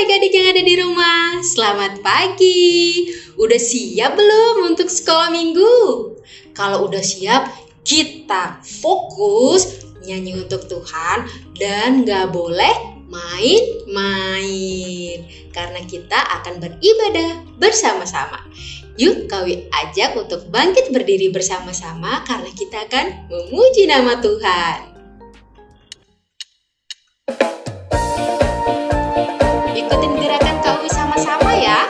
adik-adik yang ada di rumah, selamat pagi. Udah siap belum untuk sekolah minggu? Kalau udah siap, kita fokus nyanyi untuk Tuhan dan gak boleh main-main, karena kita akan beribadah bersama-sama. Yuk Kawi ajak untuk bangkit berdiri bersama-sama karena kita akan memuji nama Tuhan. Ikutin gerakan Kawi sama-sama ya.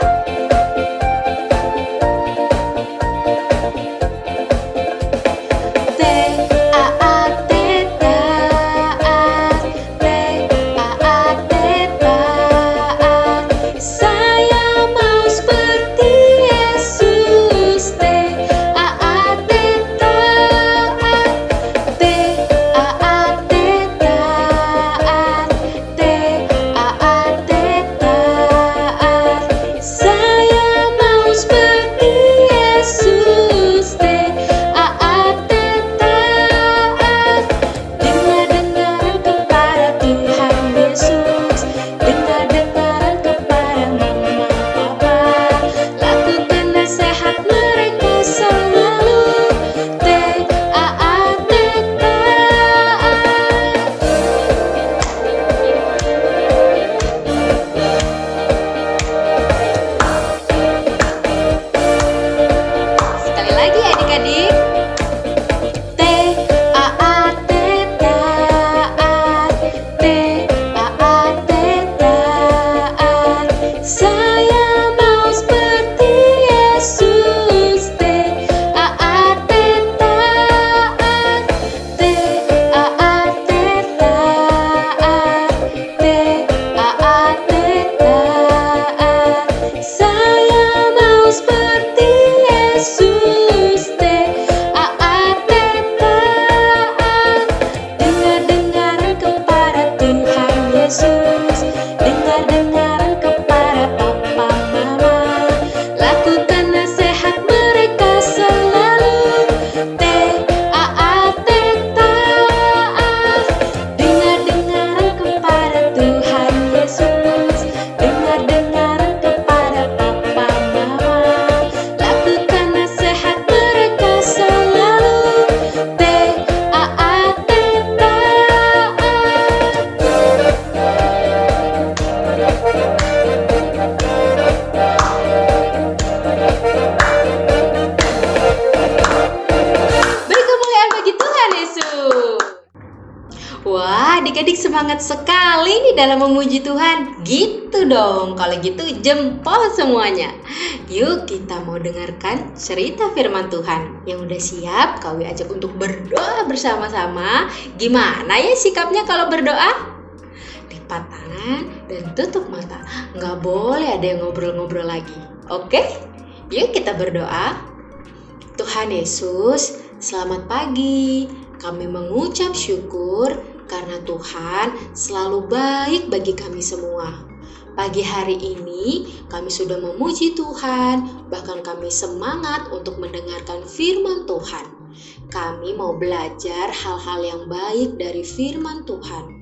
Wah, adik-adik semangat sekali nih dalam memuji Tuhan. Gitu dong, kalau gitu jempol semuanya. Yuk kita mau dengarkan cerita firman Tuhan. Yang udah siap, Kawi ajak untuk berdoa bersama-sama. Gimana ya sikapnya kalau berdoa? Lipat tangan dan tutup mata. Nggak boleh ada yang ngobrol-ngobrol lagi. Oke? Yuk kita berdoa. Tuhan Yesus, selamat pagi. Kami mengucap syukur karena Tuhan selalu baik bagi kami semua. Pagi hari ini kami sudah memuji Tuhan, bahkan kami semangat untuk mendengarkan firman Tuhan. Kami mau belajar hal-hal yang baik dari firman Tuhan.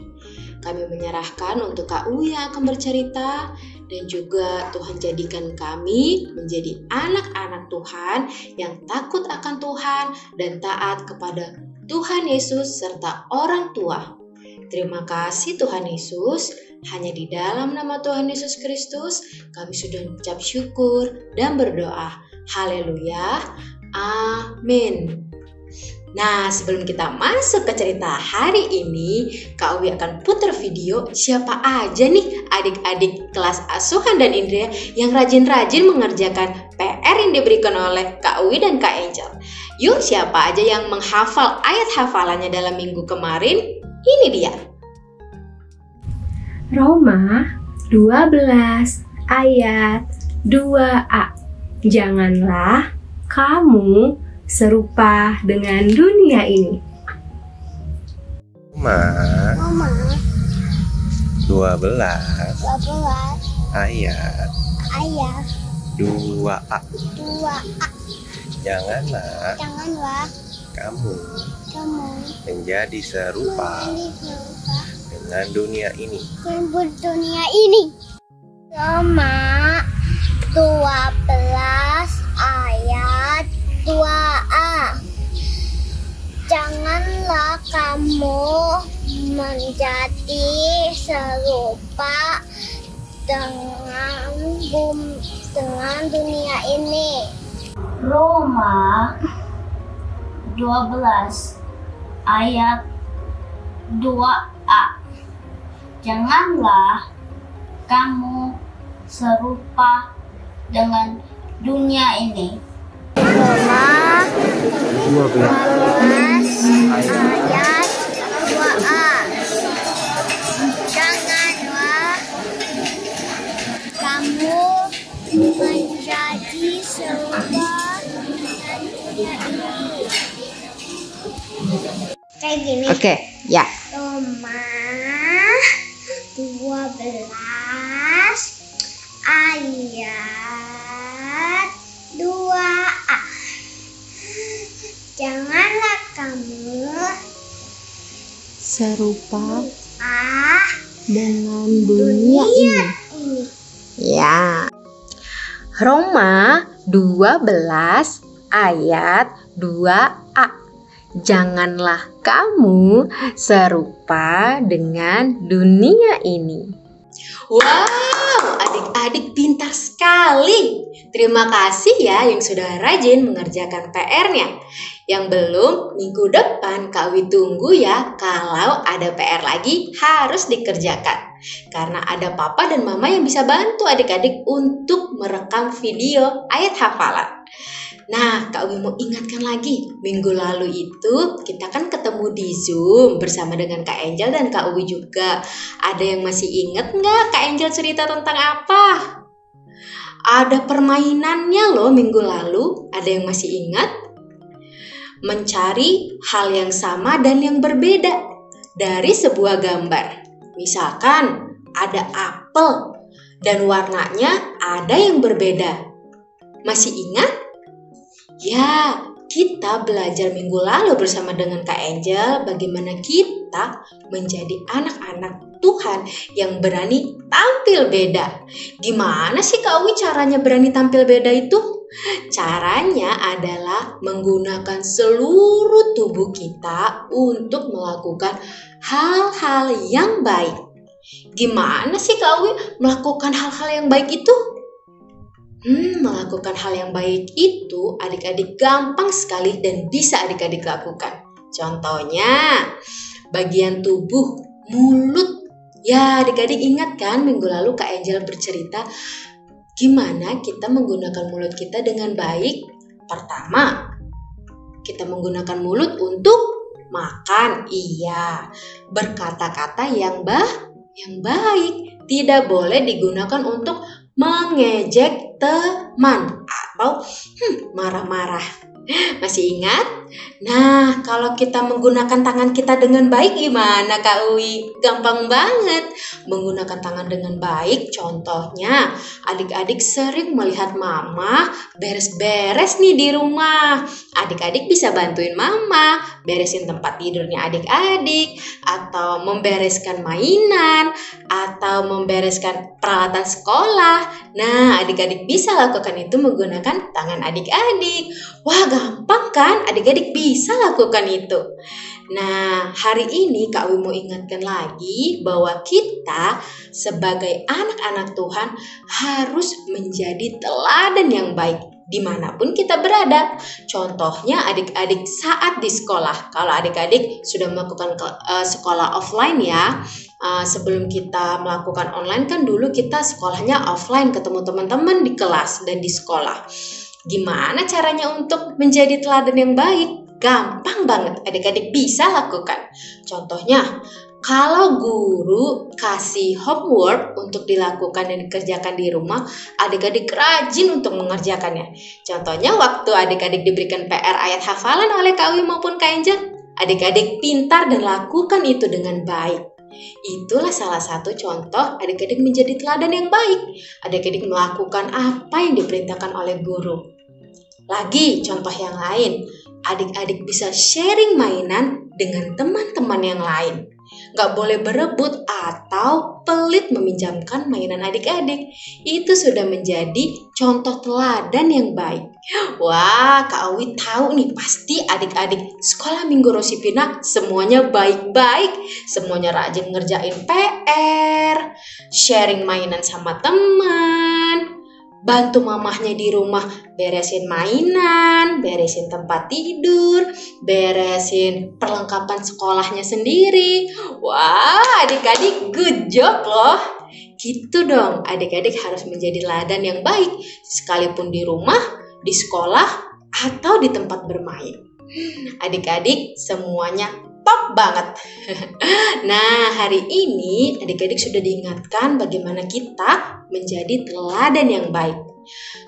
Kami menyerahkan untuk Kak Uwi yang akan bercerita, dan juga Tuhan jadikan kami menjadi anak-anak Tuhan yang takut akan Tuhan dan taat kepada Tuhan Yesus serta orang tua. Terima kasih Tuhan Yesus, hanya di dalam nama Tuhan Yesus Kristus kami sudah mengucap syukur dan berdoa. Haleluya, amin. Nah, sebelum kita masuk ke cerita hari ini, Kak Uwi akan putar video siapa aja nih adik-adik kelas Asuhan dan Indria yang rajin-rajin mengerjakan PR yang diberikan oleh Kak Uwi dan Kak Angel. Yuk, siapa aja yang menghafal ayat hafalannya dalam minggu kemarin? Ini dia. Roma 12 ayat 2a. Janganlah kamu serupa dengan dunia ini. Roma 12 ayat 2a. Janganlah kamu menjadi serupa dengan dunia ini. Roma 12 ayat 2a. Janganlah kamu menjadi serupa dengan dunia ini. Roma 12 ayat 2a. Janganlah kamu serupa dengan dunia ini. Roma 12 ayat 2a. Janganlah kamu menjadi serupa dengan dunia ini. Kayak gini. Oke, ya. Roma 12 ayat 2a. Janganlah kamu Serupa ah dengan dunia ini. Ya. Roma 12 ayat 2a. Janganlah kamu serupa dengan dunia ini. Wow, adik-adik pintar sekali. Terima kasih ya yang sudah rajin mengerjakan PR-nya. Yang belum, minggu depan Kak Wi tunggu ya kalau ada PR lagi harus dikerjakan. Karena ada papa dan mama yang bisa bantu adik-adik untuk merekam video ayat hafalan. Nah, Kak Wi mau ingatkan lagi, minggu lalu itu kita kan ketemu di Zoom bersama dengan Kak Angel dan Kak Wi juga. Ada yang masih ingat nggak Kak Angel cerita tentang apa? Ada permainannya loh minggu lalu, ada yang masih ingat? Mencari hal yang sama dan yang berbeda dari sebuah gambar. Misalkan ada apel dan warnanya ada yang berbeda. Masih ingat? Ya, kita belajar minggu lalu bersama dengan Kak Angel bagaimana kita menjadi anak-anak Tuhan yang berani tampil beda. Gimana sih Kak Wi caranya berani tampil beda itu? Caranya adalah menggunakan seluruh tubuh kita untuk melakukan hal-hal yang baik. Gimana sih Kak Wi melakukan hal-hal yang baik itu? Melakukan hal yang baik itu adik-adik gampang sekali dan bisa adik-adik lakukan. Contohnya, bagian tubuh mulut. Ya, adik-adik ingat kan minggu lalu Kak Angel bercerita gimana kita menggunakan mulut kita dengan baik. Pertama, kita menggunakan mulut untuk makan. Iya, berkata-kata yang baik. Tidak boleh digunakan untuk mengejek teman atau marah-marah. Masih ingat? Nah, kalau kita menggunakan tangan kita dengan baik gimana Kak Wi? Gampang banget. Menggunakan tangan dengan baik, contohnya adik-adik sering melihat mama beres-beres nih di rumah. Adik-adik bisa bantuin mama, beresin tempat tidurnya adik-adik, atau membereskan mainan, atau membereskan peralatan sekolah. Nah, adik-adik bisa lakukan itu menggunakan tangan adik-adik. Wah, gampang kan? Adik-adik bisa lakukan itu. Nah, hari ini Kak Wi mau ingatkan lagi bahwa kita sebagai anak-anak Tuhan harus menjadi teladan yang baik dimanapun kita berada. Contohnya adik-adik saat di sekolah. Kalau adik-adik sudah melakukan sekolah offline ya, sebelum kita melakukan online kan dulu kita sekolahnya offline, ketemu teman-teman di kelas dan di sekolah. Gimana caranya untuk menjadi teladan yang baik? Gampang banget, adik-adik bisa lakukan. Contohnya, kalau guru kasih homework untuk dilakukan dan dikerjakan di rumah, adik-adik rajin untuk mengerjakannya. Contohnya, waktu adik-adik diberikan PR ayat hafalan oleh Kak Wi maupun Kak Angel, adik-adik pintar dan lakukan itu dengan baik. Itulah salah satu contoh adik-adik menjadi teladan yang baik. Adik-adik melakukan apa yang diperintahkan oleh guru. Lagi contoh yang lain, adik-adik bisa sharing mainan dengan teman-teman yang lain. Nggak boleh berebut atau pelit meminjamkan mainan adik-adik. Itu sudah menjadi contoh teladan yang baik. Wah, Kak Awi tahu nih, pasti adik-adik sekolah Minggu Rosipina semuanya baik-baik. Semuanya rajin ngerjain PR, sharing mainan sama teman, bantu mamahnya di rumah beresin mainan, beresin tempat tidur, beresin perlengkapan sekolahnya sendiri. Wah, adik-adik good job loh. Gitu dong, adik-adik harus menjadi teladan yang baik, sekalipun di rumah, di sekolah, atau di tempat bermain. Adik-adik semuanya top banget. Nah, hari ini adik-adik sudah diingatkan bagaimana kita menjadi teladan yang baik.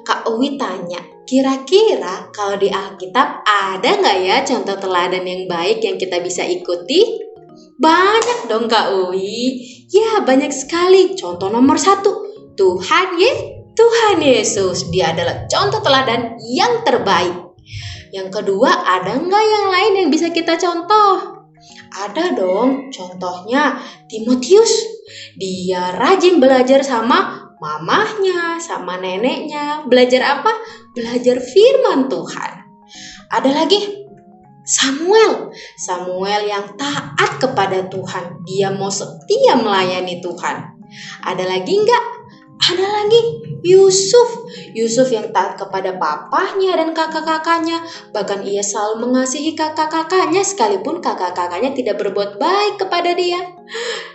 Kak Uwi tanya, kira-kira kalau di Alkitab ada nggak ya contoh teladan yang baik yang kita bisa ikuti? Banyak dong Kak Uwi. Ya, banyak sekali. Contoh nomor 1, Tuhan Yesus. Dia adalah contoh teladan yang terbaik. Yang kedua, ada nggak yang lain yang bisa kita contoh? Ada dong, contohnya Timotius. Dia rajin belajar sama mamahnya, sama neneknya. Belajar apa? Belajar firman Tuhan. Ada lagi Samuel yang taat kepada Tuhan. Dia mau setia melayani Tuhan. Ada lagi enggak? Ada lagi Yusuf yang taat kepada papahnya dan kakak-kakaknya. Bahkan ia selalu mengasihi kakak-kakaknya sekalipun kakak-kakaknya tidak berbuat baik kepada dia.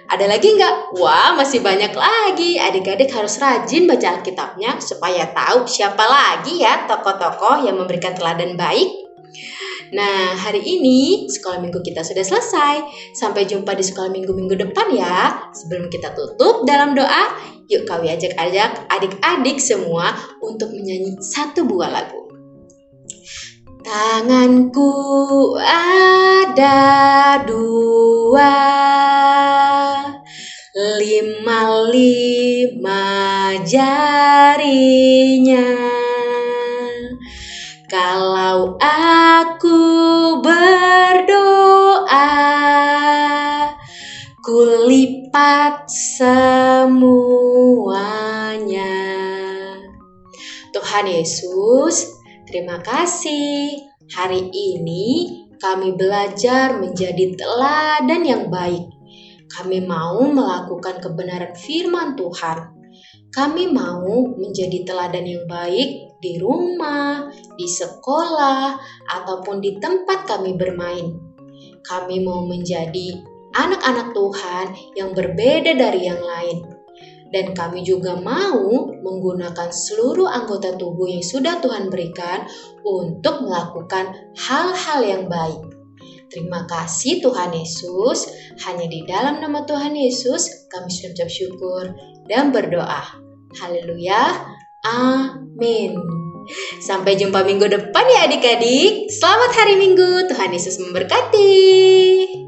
Ada lagi enggak? Wah, masih banyak lagi. Adik-adik harus rajin baca Alkitabnya supaya tahu siapa lagi ya tokoh-tokoh yang memberikan teladan baik. Nah, hari ini sekolah minggu kita sudah selesai. Sampai jumpa di sekolah minggu-minggu depan ya. Sebelum kita tutup dalam doa, yuk Kak Wi ajak-ajak adik-adik semua untuk menyanyi satu buah lagu. Tanganku ada 2, 5 jarinya. Kalau aku berdoa, kulipat semuanya. Tuhan Yesus, terima kasih. Hari ini kami belajar menjadi teladan yang baik. Kami mau melakukan kebenaran firman Tuhan. Kami mau menjadi teladan yang baik di rumah, di sekolah, ataupun di tempat kami bermain. Kami mau menjadi anak-anak Tuhan yang berbeda dari yang lain. Dan kami juga mau menggunakan seluruh anggota tubuh yang sudah Tuhan berikan untuk melakukan hal-hal yang baik. Terima kasih Tuhan Yesus. Hanya di dalam nama Tuhan Yesus kami sudah mengucap syukur dan berdoa. Haleluya. Amin. Sampai jumpa minggu depan ya adik-adik. Selamat hari Minggu. Tuhan Yesus memberkati.